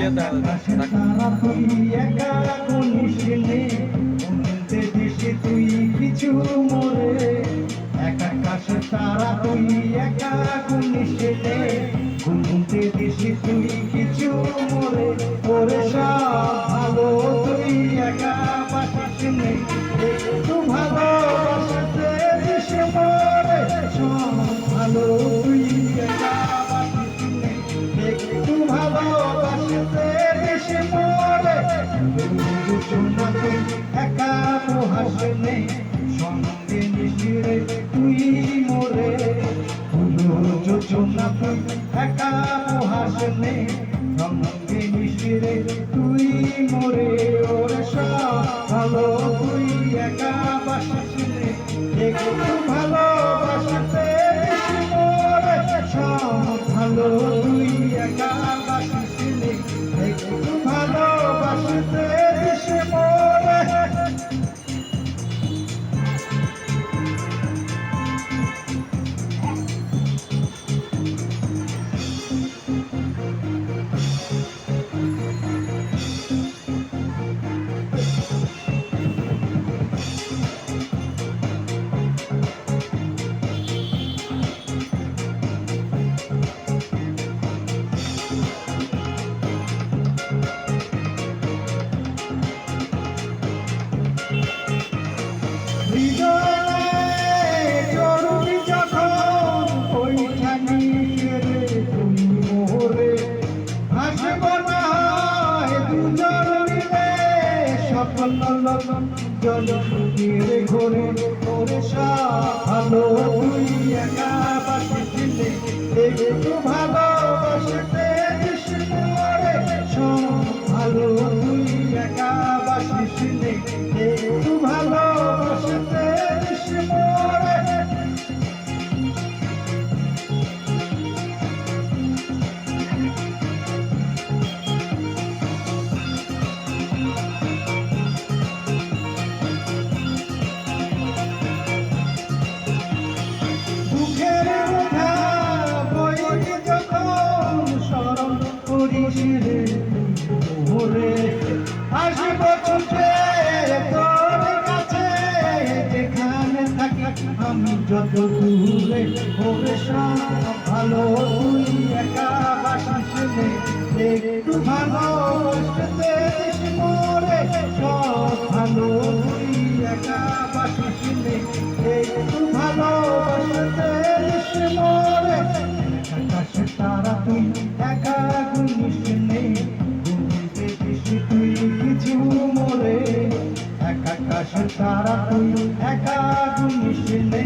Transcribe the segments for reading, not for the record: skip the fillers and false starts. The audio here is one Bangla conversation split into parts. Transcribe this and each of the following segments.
তারা তুই একা কোনিস নে বলতে দেশে তুই কিছু মরে এক আকাশে তারা তুই একা কোনিস নে বলতে দেশে তুই কিছু মরে ওরে সব ভালো তুই একা বাসিস নে একটু ভালোবাসতে দেশে মরে সব ভালো তুই একা বাসিস নে একটু ভালোবাসতে দেশে মরে যোজনা তুই একা হাসনে সঙ্গে মিশিয়ে তুই মোরে যোজনা তুই একা হাসনে সঙ্গে মিশিয়ে তুই মোরে ওরে সব ভালো তুই একা বাসিসনে একটু ভালোবাসতে দেশে মরে সব ভালো তুই একা বাসিসনে একটু ভালোবাসতে দেশে মরে জলে ঘরে ওরে ভালো তুই একা বাসিসনে একটু ভালোবাসতে দেশে মরে সব ভালো তুই একা বাসিসনে একটু ভালোবাসতে দেশে মরে আসব ছুটে তোর কাছে যেখানে থাকি আমি যত দূরে ওরে ভালো তুই একা বাসিসনে একটু ভালোবাসতে দেশে মরে সব ভালো তুই একা বাসিসনে একটু ভালোবাসতে দেশে মরে আকাশে তারা তুই একা গুনিসনে ঘুমিতে দেশে তুই কিছু মরে এক আকাশে তারা তুই একা গুনিসনে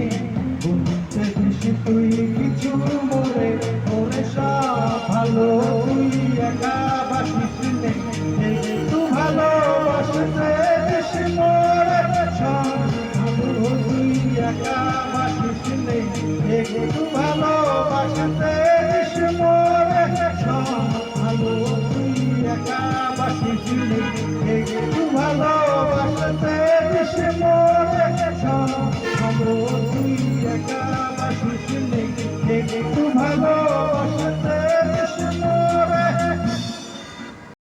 ঘুমিতে দেশে তুই কিছু মরে ওরে সব ভালো তুই একা বাসিসনে একটু ভালোবাসতে দেশে মরে সব ভালো তুই একা বাসিসনে একটু ভালোবাসতে দেশে মরে সব ভালো তুই একা বাসিসনে একটু ভালোবাসতে দেশে মরে